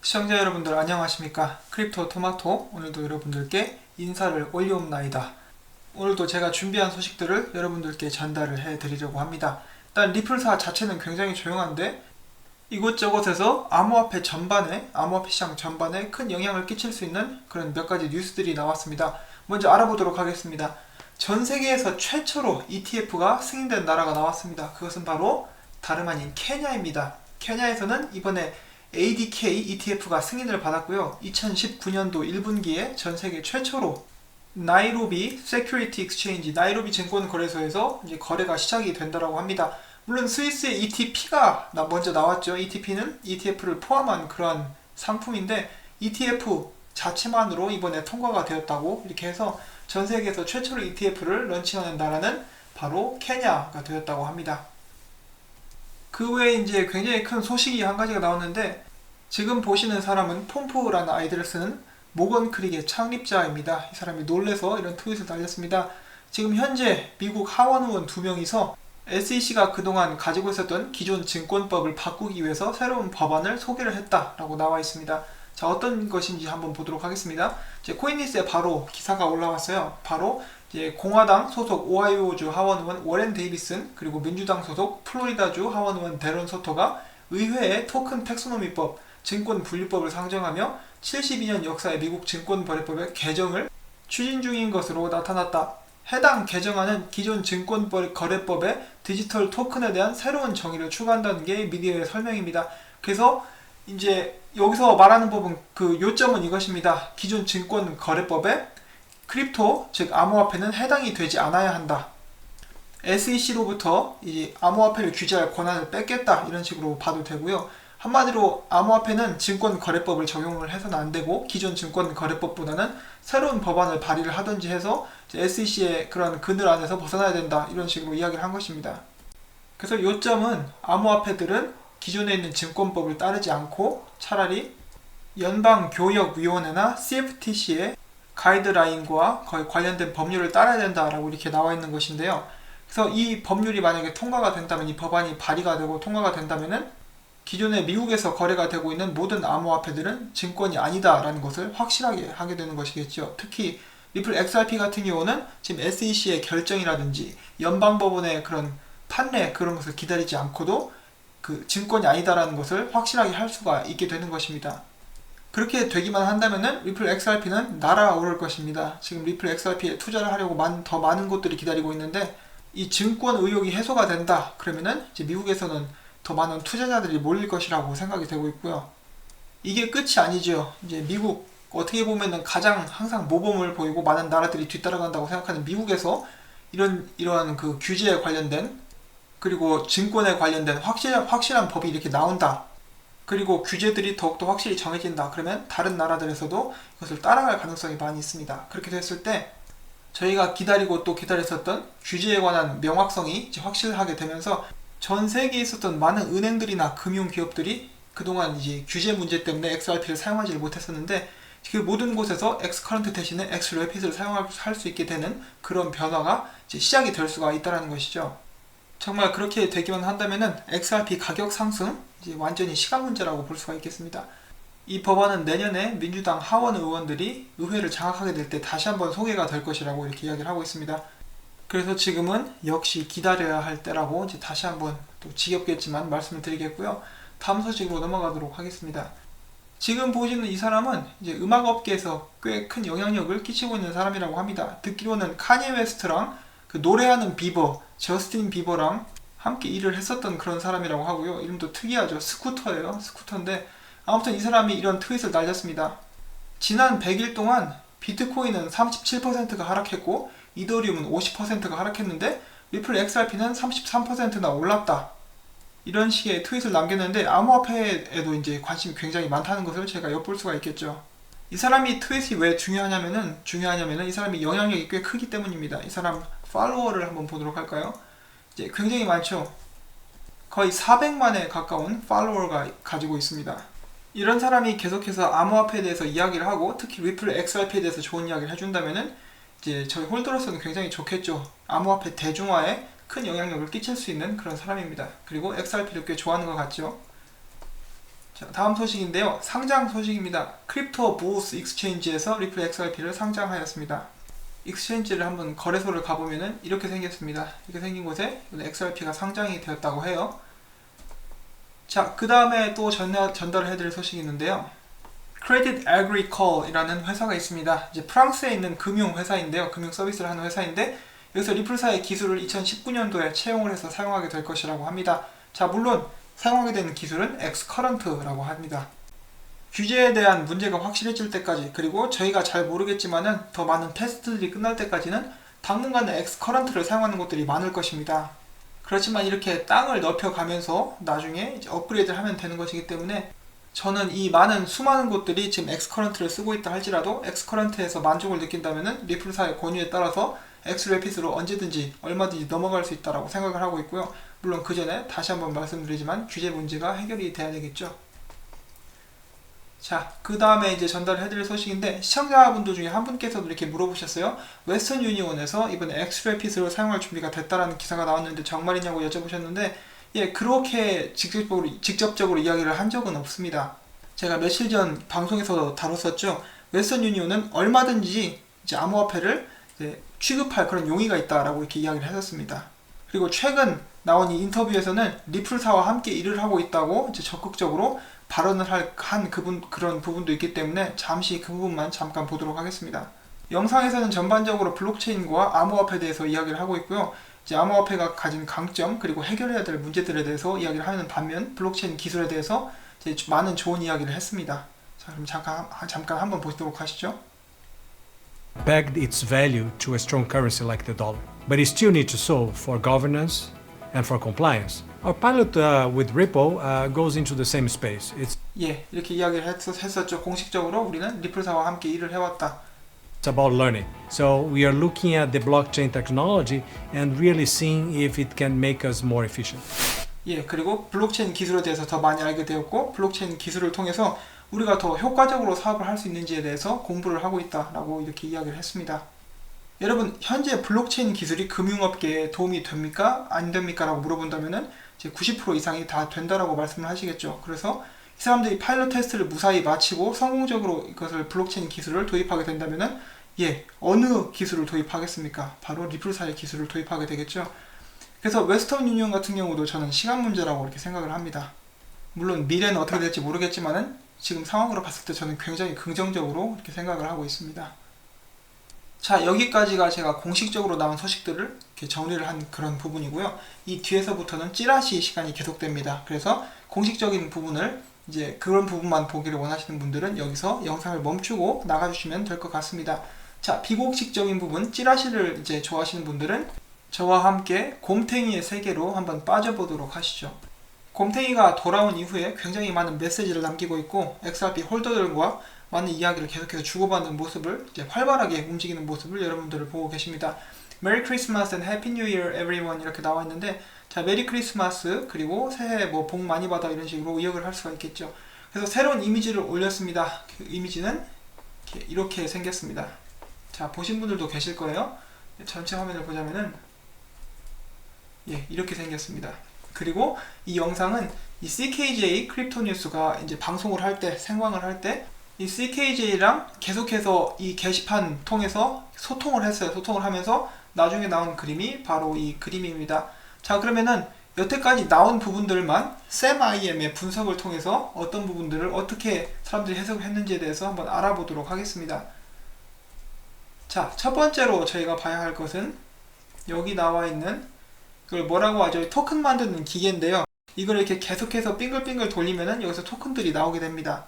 시청자 여러분들 안녕하십니까? 크립토 토마토 오늘도 여러분들께 인사를 올려옵나이다. 오늘도 제가 준비한 소식들을 여러분들께 전달을 해드리려고 합니다. 일단 리플사 자체는 굉장히 조용한데 이곳저곳에서 암호화폐 전반에, 암호화폐 시장 전반에 큰 영향을 끼칠 수 있는 그런 몇 가지 뉴스들이 나왔습니다. 먼저 알아보도록 하겠습니다. 전 세계에서 최초로 ETF가 승인된 나라가 나왔습니다. 그것은 바로 다름 아닌 케냐입니다. 케냐에서는 이번에 ADK ETF가 승인을 받았고요. 2019년도 1분기에 전 세계 최초로 나이로비 세큐리티 익스체인지, 나이로비 증권거래소에서 이제 거래가 시작이 된다고 합니다. 물론 스위스의 ETP가 먼저 나왔죠. ETP는 ETF를 포함한 그러한 상품인데 ETF 자체만으로 이번에 통과가 되었다고, 이렇게 해서 전 세계에서 최초로 ETF를 런칭하는 나라는 바로 케냐가 되었다고 합니다. 그 외에 이제 굉장히 큰 소식이 한 가지가 나왔는데, 지금 보시는 사람은 폼프라는 아이디를 쓰는 모건 크릭의 창립자입니다. 이 사람이 놀래서 이런 트윗을 달렸습니다. 지금 현재 미국 하원 의원 2명이서 SEC가 그동안 가지고 있었던 기존 증권법을 바꾸기 위해서 새로운 법안을 소개를 했다라고 나와 있습니다. 자, 어떤 것인지 한번 보도록 하겠습니다. 이제 코인니스에 바로 기사가 올라왔어요. 바로 이제 공화당 소속 오하이오주 하원 의원 워렌 데이비슨, 그리고 민주당 소속 플로리다주 하원 의원 데런 소토가 의회에 토큰 텍소노미법, 증권 분류법을 상정하며 72년 역사의 미국 증권거래법의 개정을 추진 중인 것으로 나타났다. 해당 개정안은 기존 증권거래법의 디지털 토큰에 대한 새로운 정의를 추가한다는 게 미디어의 설명입니다. 그래서 이제 여기서 말하는 법은, 그 요점은 이것입니다. 기존 증권거래법에 크립토, 즉 암호화폐는 해당이 되지 않아야 한다. SEC로부터 이 암호화폐를 규제할 권한을 뺏겠다, 이런 식으로 봐도 되고요. 한마디로 암호화폐는 증권거래법을 적용을 해서는 안 되고 기존 증권거래법보다는 새로운 법안을 발의를 하든지 해서 SEC의 그런 그늘 안에서 벗어나야 된다, 이런 식으로 이야기를 한 것입니다. 그래서 요점은 암호화폐들은 기존에 있는 증권법을 따르지 않고 차라리 연방교역위원회나 CFTC의 가이드라인과 거의 관련된 법률을 따라야 된다라고 이렇게 나와 있는 것인데요. 그래서 이 법률이 만약에 통과가 된다면, 이 법안이 발의가 되고 통과가 된다면은 기존에 미국에서 거래가 되고 있는 모든 암호화폐들은 증권이 아니다라는 것을 확실하게 하게 되는 것이겠죠. 특히 리플 XRP 같은 경우는 지금 SEC의 결정이라든지 연방법원의 그런 판례, 그런 것을 기다리지 않고도 그 증권이 아니다라는 것을 확실하게 할 수가 있게 되는 것입니다. 그렇게 되기만 한다면은 리플 XRP는 날아오를 것입니다. 지금 리플 XRP에 투자를 하려고 더 많은 곳들이 기다리고 있는데, 이 증권 의혹이 해소가 된다 그러면은 이제 미국에서는 더 많은 투자자들이 몰릴 것이라고 생각이 되고 있고요. 이게 끝이 아니죠. 이제 미국, 어떻게 보면은 가장 항상 모범을 보이고 많은 나라들이 뒤따라간다고 생각하는 미국에서 이러한 그 규제에 관련된, 그리고 증권에 관련된 확실한 법이 이렇게 나온다, 그리고 규제들이 더욱더 확실히 정해진다 그러면 다른 나라들에서도 이것을 따라갈 가능성이 많이 있습니다. 그렇게 됐을 때 저희가 기다리고 또 기다렸었던 규제에 관한 명확성이 이제 확실하게 되면서 전 세계에 있었던 많은 은행들이나 금융기업들이 그동안 이제 규제 문제 때문에 XRP를 사용하지 못했었는데, 그 모든 곳에서 X커런트 대신에 X래핏을 사용할 수 있게 되는 그런 변화가 이제 시작이 될 수가 있다는 것이죠. 정말 그렇게 되기만 한다면은 XRP 가격 상승, 이제 완전히 시간 문제라고 볼 수가 있겠습니다. 이 법안은 내년에 민주당 하원 의원들이 의회를 장악하게 될 때 다시 한번 소개가 될 것이라고 이렇게 이야기를 하고 있습니다. 그래서 지금은 역시 기다려야 할 때라고 이제 다시 한번 또 지겹겠지만 말씀을 드리겠고요. 다음 소식으로 넘어가도록 하겠습니다. 지금 보시는 이 사람은 이제 음악업계에서 꽤 큰 영향력을 끼치고 있는 사람이라고 합니다. 듣기로는 카니에 웨스트랑 그 노래하는 비버, 저스틴 비버랑 함께 일을 했었던 그런 사람이라고 하고요. 이름도 특이하죠. 스쿠터예요. 스쿠터인데 아무튼 이 사람이 이런 트윗을 날렸습니다. 지난 100일 동안 비트코인은 37%가 하락했고 이더리움은 50%가 하락했는데 리플 XRP는 33%나 올랐다. 이런 식의 트윗을 남겼는데 암호화폐에도 이제 관심이 굉장히 많다는 것을 제가 엿볼 수가 있겠죠. 이 사람이 트윗이 왜 중요하냐면은 이 사람이 영향력이 꽤 크기 때문입니다. 이 사람 팔로워를 한번 보도록 할까요? 이제 굉장히 많죠. 거의 400만에 가까운 팔로워가 가지고 있습니다. 이런 사람이 계속해서 암호화폐에 대해서 이야기를 하고 특히 리플 XRP에 대해서 좋은 이야기를 해준다면은 이제 저희 홀더로서는 굉장히 좋겠죠. 암호화폐 대중화에 큰 영향력을 끼칠 수 있는 그런 사람입니다. 그리고 XRP를 꽤 좋아하는 것 같죠. 자, 다음 소식인데요. 상장 소식입니다. 크립토 보스 익스체인지에서 리플 XRP를 상장하였습니다. 익스체인지를 한번 거래소를 가보면은 이렇게 생겼습니다. 이렇게 생긴 곳에 XRP가 상장이 되었다고 해요. 자, 그 다음에 또 전달을 해드릴 소식이 있는데요. Credit Agricole이라는 회사가 있습니다. 이제 프랑스에 있는 금융 회사인데요. 금융 서비스를 하는 회사인데 여기서 리플사의 기술을 2019년도에 채용을 해서 사용하게 될 것이라고 합니다. 자, 물론 사용하게 되는 기술은 Xcurrent라고 합니다. 규제에 대한 문제가 확실해질 때까지, 그리고 저희가 잘 모르겠지만은 더 많은 테스트들이 끝날 때까지는 당분간은 Xcurrent를 사용하는 곳들이 많을 것입니다. 그렇지만 이렇게 땅을 넓혀가면서 나중에 이제 업그레이드를 하면 되는 것이기 때문에 저는 이 수많은 곳들이 지금 Xcurrent를 쓰고 있다 할지라도 Xcurrent에서 만족을 느낀다면은 리플사의 권유에 따라서 X래피드로 언제든지 얼마든지 넘어갈 수 있다고 생각을 하고 있고요. 물론 그 전에 다시 한번 말씀드리지만 규제 문제가 해결이 돼야 되겠죠. 자, 그 다음에 이제 전달해드릴 소식인데, 시청자분들 중에 한 분께서도 이렇게 물어보셨어요. 웨스턴 유니온에서 이번에 엑스래피드를 사용할 준비가 됐다라는 기사가 나왔는데 정말이냐고 여쭤보셨는데, 예, 그렇게 직접적으로 이야기를 한 적은 없습니다. 제가 며칠 전 방송에서 다뤘었죠. 웨스턴 유니온은 얼마든지 이제 암호화폐를 이제 취급할 그런 용의가 있다라고 이렇게 이야기를 했었습니다. 그리고 최근 나온 이 인터뷰에서는 리플사와 함께 일을 하고 있다고 이제 적극적으로 발언을 한 그런 부분도 있기 때문에 잠시 그 부분만 잠깐 보도록 하겠습니다. 영상에서는 전반적으로 블록체인과 암호화폐에 대해서 이야기를 하고 있고요. 이제 암호화폐가 가진 강점 그리고 해결해야 될 문제들에 대해서 이야기를 하는 반면 블록체인 기술에 대해서 이제 많은 좋은 이야기를 했습니다. 자, 그럼 잠깐 한번 보도록 하시죠. Pegged its value to a strong currency like the dollar, but it still needs to solve for governance and for compliance. Our pilot with Ripple goes into the same space. 예, 이렇게 이야기를 했었죠. 공식적으로 우리는 리플사와 함께 일을 해왔다. It's about learning. So we are looking at the blockchain technology and really seeing if it can make us more efficient. 예, 그리고 블록체인 기술에 대해서 더 많이 알게 되었고, 블록체인 기술을 통해서 우리가 더 효과적으로 사업을 할 수 있는지에 대해서 공부를 하고 있다라고 이렇게 이야기를 했습니다. 여러분, 현재 블록체인 기술이 금융업계에 도움이 됩니까? 안 됩니까? 라고 물어본다면은 이제 90% 이상이 다 된다라고 말씀을 하시겠죠. 그래서 이 사람들이 파일럿 테스트를 무사히 마치고 성공적으로 이것을 블록체인 기술을 도입하게 된다면은 예, 어느 기술을 도입하겠습니까? 바로 리플사의 기술을 도입하게 되겠죠. 그래서 웨스턴 유니온 같은 경우도 저는 시간 문제라고 이렇게 생각을 합니다. 물론 미래는 어떻게 될지 모르겠지만은 지금 상황으로 봤을 때 저는 굉장히 긍정적으로 이렇게 생각을 하고 있습니다. 자, 여기까지가 제가 공식적으로 나온 소식들을 이렇게 정리를 한 그런 부분이고요. 이 뒤에서부터는 찌라시 시간이 계속됩니다. 그래서 공식적인 부분을 이제 그런 부분만 보기를 원하시는 분들은 여기서 영상을 멈추고 나가주시면 될 것 같습니다. 자, 비공식적인 부분 찌라시를 이제 좋아하시는 분들은 저와 함께 곰탱이의 세계로 한번 빠져보도록 하시죠. 곰탱이가 돌아온 이후에 굉장히 많은 메시지를 남기고 있고 XRP 홀더들과 많은 이야기를 계속해서 주고받는 모습을 이제 활발하게 움직이는 모습을 여러분들을 보고 계십니다. 메리 크리스마스 and 해피 뉴 이어 에브리원 이렇게 나와 있는데, 자, 메리 크리스마스 그리고 새해 뭐 복 많이 받아 이런 식으로 의역을 할 수가 있겠죠. 그래서 새로운 이미지를 올렸습니다. 그 이미지는 이렇게 생겼습니다. 자, 보신 분들도 계실 거예요. 전체 화면을 보자면은 예, 이렇게 생겼습니다. 그리고 이 영상은 이 CKJ 크립토 뉴스가 이제 방송을 할 때, 생방을 할 때 이 CKJ랑 계속해서 이 게시판 통해서 소통을 했어요. 소통을 하면서 나중에 나온 그림이 바로 이 그림입니다. 자, 그러면은 여태까지 나온 부분들만 SamIM의 분석을 통해서 어떤 부분들을 어떻게 사람들이 해석을 했는지에 대해서 한번 알아보도록 하겠습니다. 자, 첫 번째로 저희가 봐야 할 것은 여기 나와 있는 그걸 뭐라고 하죠? 토큰 만드는 기계인데요. 이걸 이렇게 계속해서 빙글빙글 돌리면은 여기서 토큰들이 나오게 됩니다.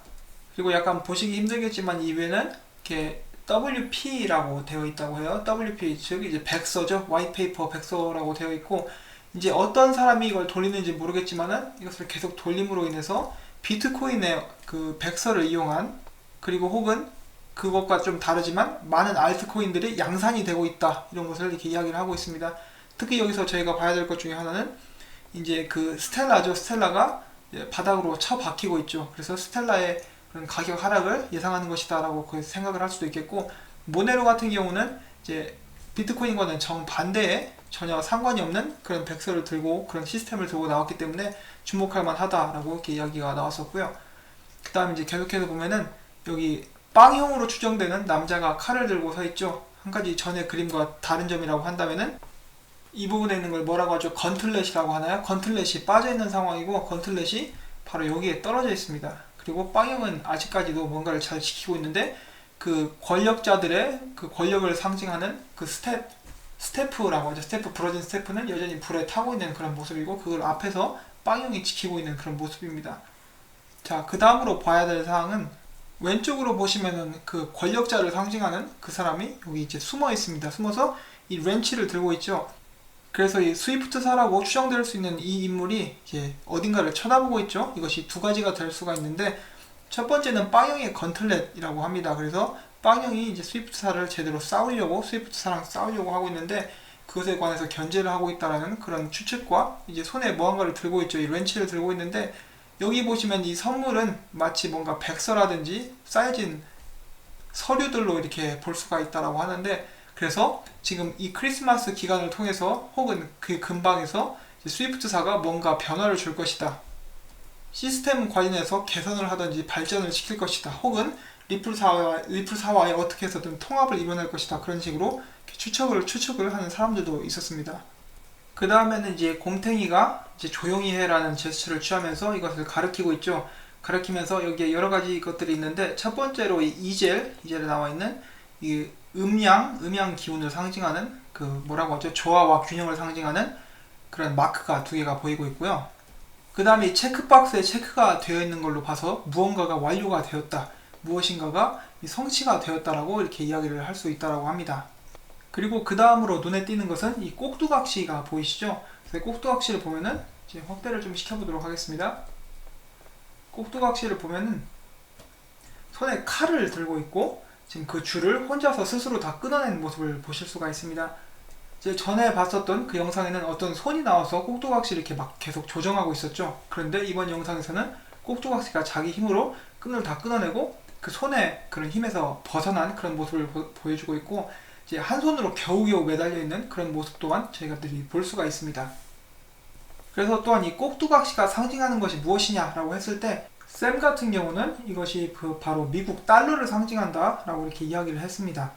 그리고 약간 보시기 힘들겠지만 이 위에는 이렇게 WP라고 되어 있다고 해요. WP 즉 이제 백서죠. 화이트페이퍼 백서라고 되어 있고, 이제 어떤 사람이 이걸 돌리는지 모르겠지만은 이것을 계속 돌림으로 인해서 비트코인의 그 백서를 이용한, 그리고 혹은 그것과 좀 다르지만 많은 알트코인들이 양산이 되고 있다, 이런 것을 이렇게 이야기를 하고 있습니다. 특히 여기서 저희가 봐야 될 것 중에 하나는 이제 그 스텔라죠. 스텔라가 바닥으로 쳐박히고 있죠. 그래서 스텔라의 그런 가격 하락을 예상하는 것이다 라고 생각을 할 수도 있겠고, 모네로 같은 경우는 이제 비트코인과는 정반대의 전혀 상관이 없는 그런 백서를 들고 그런 시스템을 들고 나왔기 때문에 주목할 만하다라고 이렇게 이야기가 나왔었고요. 그 다음에 이제 계속해서 보면은 여기 빵형으로 추정되는 남자가 칼을 들고 서 있죠. 한 가지 전의 그림과 다른 점이라고 한다면은 이 부분에 있는 걸 뭐라고 하죠? 건틀렛이라고 하나요? 건틀렛이 빠져있는 상황이고 건틀렛이 바로 여기에 떨어져 있습니다. 그리고 빵형은 아직까지도 뭔가를 잘 지키고 있는데 그 권력자들의 그 권력을 상징하는 그 스태프라고 하죠. 스태프, 부러진 스태프는 여전히 불에 타고 있는 그런 모습이고 그걸 앞에서 빵형이 지키고 있는 그런 모습입니다. 자, 그 다음으로 봐야 될 사항은 왼쪽으로 보시면은 그 권력자를 상징하는 그 사람이 여기 이제 숨어 있습니다. 숨어서 이 렌치를 들고 있죠. 그래서 이 스위프트사라고 추정될 수 있는 이 인물이 이제 어딘가를 쳐다보고 있죠. 이것이 두 가지가 될 수가 있는데 첫 번째는 빵형의 건틀렛이라고 합니다. 그래서 빵형이 이제 스위프트사를 제대로 스위프트사랑 싸우려고 하고 있는데 그것에 관해서 견제를 하고 있다라는 그런 추측과 이제 손에 무언가를 들고 있죠. 이 렌치를 들고 있는데 여기 보시면 이 선물은 마치 뭔가 백서라든지 쌓여진 서류들로 이렇게 볼 수가 있다라고 하는데 그래서 지금 이 크리스마스 기간을 통해서 혹은 그 근방에서 스위프트사가 뭔가 변화를 줄 것이다. 시스템 관련해서 개선을 하든지 발전을 시킬 것이다. 혹은 리플사와의 어떻게 해서든 통합을 이뤄낼 것이다. 그런 식으로 추측을 하는 사람들도 있었습니다. 그 다음에는 이제 곰탱이가 이제 조용히 해라는 제스처를 취하면서 이것을 가리키고 있죠. 가리키면서 여기에 여러 가지 것들이 있는데 첫 번째로 이 이젤에 나와 있는 이 음양 기운을 상징하는 그 뭐라고 하죠? 조화와 균형을 상징하는 그런 마크가 두 개가 보이고 있고요. 그 다음에 이 체크박스에 체크가 되어 있는 걸로 봐서 무언가가 완료가 되었다. 무엇인가가 성취가 되었다라고 이렇게 이야기를 할 수 있다라고 합니다. 그리고 그 다음으로 눈에 띄는 것은 이 꼭두각시가 보이시죠? 그래서 꼭두각시를 보면은 이제 확대를 좀 시켜보도록 하겠습니다. 꼭두각시를 보면은 손에 칼을 들고 있고 지금 그 줄을 혼자서 스스로 다 끊어낸 모습을 보실 수가 있습니다. 이제 전에 봤었던 그 영상에는 어떤 손이 나와서 꼭두각시를 이렇게 막 계속 조정하고 있었죠. 그런데 이번 영상에서는 꼭두각시가 자기 힘으로 끈을 다 끊어내고 그 손의 그런 힘에서 벗어난 그런 모습을 보여주고 있고 이제 한 손으로 겨우겨우 매달려 있는 그런 모습 또한 저희가들이 볼 수가 있습니다. 그래서 또한 이 꼭두각시가 상징하는 것이 무엇이냐라고 했을 때 샘 같은 경우는 이것이 바로 미국 달러를 상징한다 라고 이렇게 이야기를 했습니다.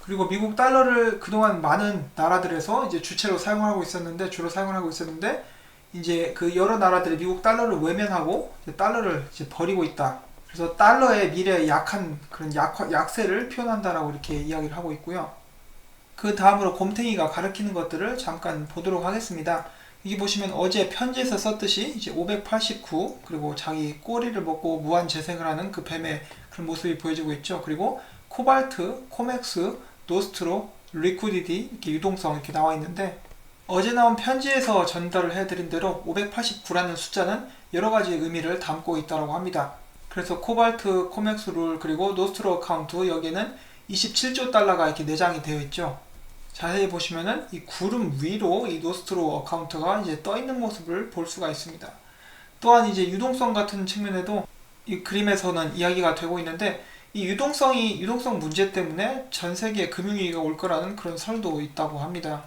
그리고 미국 달러를 그동안 많은 나라들에서 이제 주로 사용을 하고 있었는데 이제 그 여러 나라들이 미국 달러를 외면하고 달러를 이제 버리고 있다. 그래서 달러의 미래에 약한 그런 약세를 표현한다라고 이렇게 이야기를 하고 있고요. 그 다음으로 곰탱이가 가리키는 것들을 잠깐 보도록 하겠습니다. 여기 보시면 어제 편지에서 썼듯이 이제 589 그리고 자기 꼬리를 먹고 무한 재생을 하는 그 뱀의 그런 모습이 보여지고 있죠. 그리고 코발트, 코맥스, 노스트로, 리퀴디티 이렇게 유동성 이렇게 나와 있는데 어제 나온 편지에서 전달을 해드린 대로 589라는 숫자는 여러 가지 의미를 담고 있다고 합니다. 그래서 코발트, 코맥스 룰 그리고 노스트로 어카운트 여기에는 27조 달러가 이렇게 내장이 되어 있죠. 자세히 보시면은 이 구름 위로 이 노스트로 어카운트가 이제 떠 있는 모습을 볼 수가 있습니다. 또한 이제 유동성 같은 측면에도 이 그림에서는 이야기가 되고 있는데 이 유동성 문제 때문에 전 세계에 금융위기가 올 거라는 그런 설도 있다고 합니다.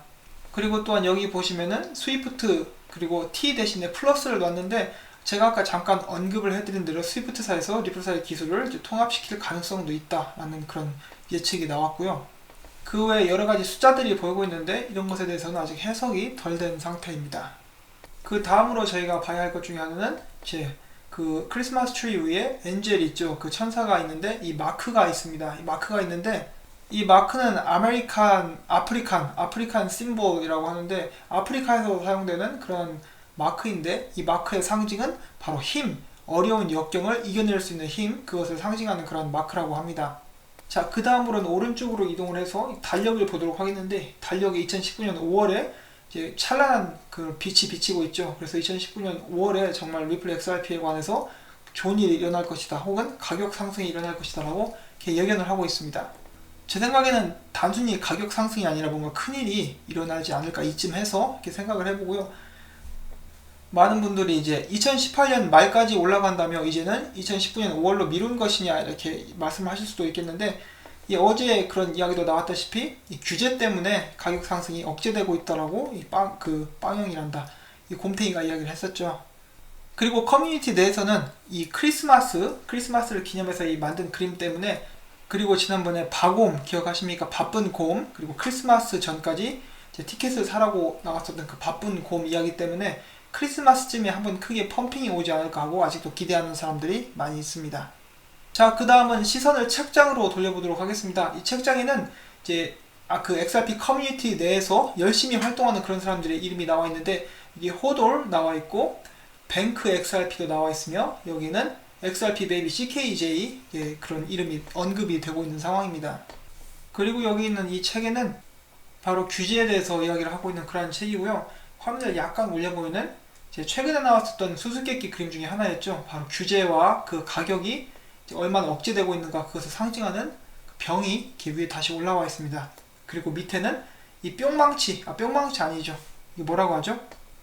그리고 또한 여기 보시면은 스위프트 그리고 T 대신에 플러스를 놨는데 제가 아까 잠깐 언급을 해드린 대로 스위프트사에서 리플사의 기술을 이제 통합시킬 가능성도 있다라는 그런 예측이 나왔고요. 그 외에 여러 가지 숫자들이 보이고 있는데 이런 것에 대해서는 아직 해석이 덜 된 상태입니다. 그 다음으로 저희가 봐야 할 것 중에 하나는 이제 그 크리스마스 트리 위에 엔젤이 있죠. 그 천사가 있는데 이 마크가 있습니다. 이 마크가 있는데 이 마크는 아프리칸 심볼이라고 하는데 아프리카에서 사용되는 그런 마크인데 이 마크의 상징은 바로 힘, 어려운 역경을 이겨낼 수 있는 힘, 그것을 상징하는 그런 마크라고 합니다. 자, 그 다음으로는 오른쪽으로 이동을 해서 달력을 보도록 하겠는데 달력이 2019년 5월에 이제 찬란한 그 빛이 비치고 있죠. 그래서 2019년 5월에 정말 리플 XRP에 관해서 좋은 일이 일어날 것이다 혹은 가격 상승이 일어날 것이다 라고 이렇게 예견을 하고 있습니다. 제 생각에는 단순히 가격 상승이 아니라 뭔가 큰일이 일어나지 않을까 이쯤 해서 이렇게 생각을 해보고요. 많은 분들이 이제 2018년 말까지 올라간다며 이제는 2019년 5월로 미룬 것이냐 이렇게 말씀하실 수도 있겠는데 어제 그런 이야기도 나왔다시피 이 규제 때문에 가격 상승이 억제되고 있다라고 이 빵형이란다 이 곰탱이가 이야기를 했었죠. 그리고 커뮤니티 내에서는 이 크리스마스를 기념해서 이 만든 그림 때문에, 그리고 지난번에 바곰 기억하십니까? 바쁜 곰, 그리고 크리스마스 전까지 이제 티켓을 사라고 나왔었던 그 바쁜 곰 이야기 때문에 크리스마스쯤에 한번 크게 펌핑이 오지 않을까 하고 아직도 기대하는 사람들이 많이 있습니다. 자, 그 다음은 시선을 책장으로 돌려보도록 하겠습니다. 이 책장에는 이제 그 XRP 커뮤니티 내에서 열심히 활동하는 그런 사람들의 이름이 나와 있는데, 이게 호돌 나와 있고 뱅크 XRP도 나와 있으며, 여기는 XRP 베이비 CKJ, 예, 그런 이름이 언급이 되고 있는 상황입니다. 그리고 여기 있는 이 책에는 바로 규제에 대해서 이야기를 하고 있는 그런 책이고요. 화면을 약간 올려보면은 이제 최근에 나왔었던 수수께끼 그림 중에 하나였죠. 바로 규제와 그 가격이 얼마나 억제되고 있는가, 그것을 상징하는 병이 이렇게 위에 다시 올라와 있습니다. 그리고 밑에는 이 뿅망치 아니죠. 이게 뭐라고 하죠?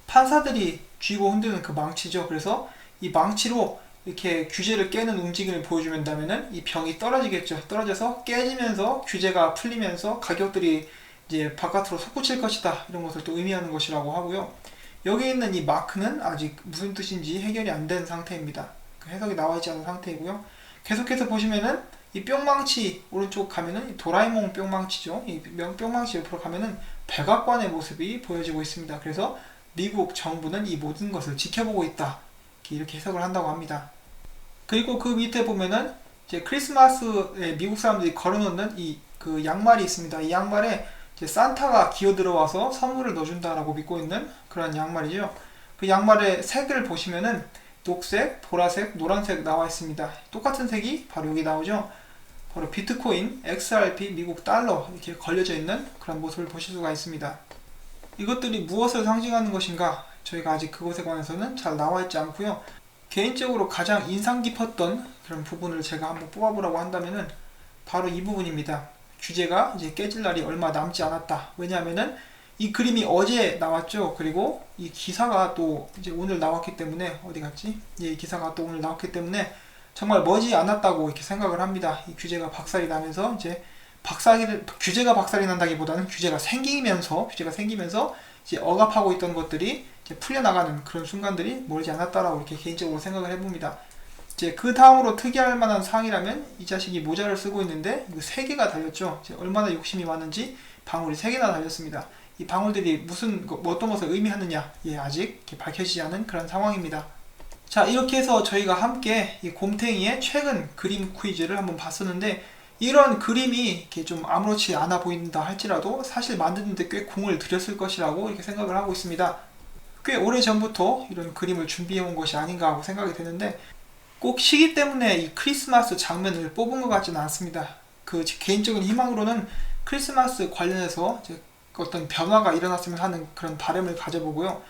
판사들이 쥐고 흔드는 그 망치죠. 그래서 이 망치로 이렇게 규제를 깨는 움직임을 보여주면다면은 이 병이 떨어지겠죠. 떨어져서 깨지면서 규제가 풀리면서 가격들이 이제 바깥으로 솟구칠 것이다, 이런 것을 또 의미하는 것이라고 하고요. 여기 있는 이 마크는 아직 무슨 뜻인지 해결이 안 된 상태입니다. 그 해석이 나와 있지 않은 상태이고요. 계속해서 보시면은 이 뿅망치 오른쪽 가면은 이 도라에몽 뿅망치죠. 이 뿅망치 옆으로 가면은 백악관의 모습이 보여지고 있습니다. 그래서 미국 정부는 이 모든 것을 지켜보고 있다, 이렇게 해석을 한다고 합니다. 그리고 그 밑에 보면은 이제 크리스마스에 미국 사람들이 걸어놓는 이 그 양말이 있습니다. 이 양말에 이제 산타가 기어 들어와서 선물을 넣어준다라고 믿고 있는 그런 양말이죠. 그 양말의 색을 보시면은 녹색, 보라색, 노란색 나와 있습니다. 똑같은 색이 바로 여기 나오죠. 바로 비트코인, XRP, 미국 달러 이렇게 걸려져 있는 그런 모습을 보실 수가 있습니다. 이것들이 무엇을 상징하는 것인가, 저희가 아직 그것에 관해서는 잘 나와 있지 않고요. 개인적으로 가장 인상 깊었던 그런 부분을 제가 한번 뽑아보라고 한다면은 바로 이 부분입니다. 규제가 이제 깨질 날이 얼마 남지 않았다. 왜냐하면은 이 그림이 어제 나왔죠. 그리고 이 기사가 또 이제 오늘 나왔기 때문에, 어디 갔지? 예, 이 기사가 또 오늘 나왔기 때문에 정말 머지 않았다고 이렇게 생각을 합니다. 이 규제가 박살이 나면서 이제 규제가 박살이 난다기보다는 규제가 생기면서 이제 억압하고 있던 것들이 이제 풀려나가는 그런 순간들이 멀지 않았다라고 이렇게 개인적으로 생각을 해봅니다. 이제 그 다음으로 특이할 만한 사항이라면 이 자식이 모자를 쓰고 있는데 이거 3개가 달렸죠. 이제 얼마나 욕심이 많은지 방울이 3개나 달렸습니다. 이 방울들이 어떤 것을 의미하느냐, 예, 아직 이렇게 밝혀지지 않은 그런 상황입니다. 자, 이렇게 해서 저희가 함께 이 곰탱이의 최근 그림 퀴즈를 한번 봤었는데, 이런 그림이 이렇게 좀 아무렇지 않아 보인다 할지라도 사실 만드는데 꽤 공을 들였을 것이라고 이렇게 생각을 하고 있습니다. 꽤 오래 전부터 이런 그림을 준비해 온 것이 아닌가 하고 생각이 되는데, 꼭 시기 때문에 이 크리스마스 장면을 뽑은 것 같지는 않습니다. 그 개인적인 희망으로는 크리스마스 관련해서 이제 어떤 변화가 일어났으면 하는 그런 바람을 가져보고요.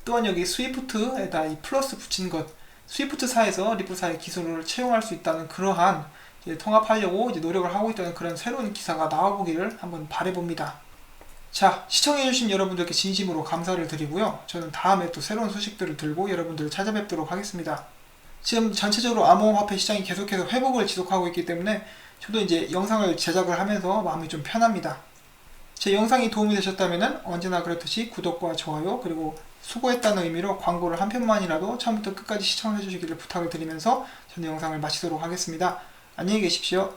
또한 여기 스위프트에다 이 플러스 붙인 것, 스위프트사에서 리플사의 기술을 채용할 수 있다는 그러한 이제 통합하려고 이제 노력을 하고 있다는 그런 새로운 기사가 나와보기를 한번 바라봅니다. 자, 시청해주신 여러분들께 진심으로 감사를 드리고요. 저는 다음에 또 새로운 소식들을 들고 여러분들을 찾아뵙도록 하겠습니다. 지금 전체적으로 암호화폐 시장이 계속해서 회복을 지속하고 있기 때문에 저도 이제 영상을 제작을 하면서 마음이 좀 편합니다. 제 영상이 도움이 되셨다면 언제나 그렇듯이 구독과 좋아요, 그리고 수고했다는 의미로 광고를 한 편만이라도 처음부터 끝까지 시청해 주시기를 부탁을 드리면서 저는 영상을 마치도록 하겠습니다. 안녕히 계십시오.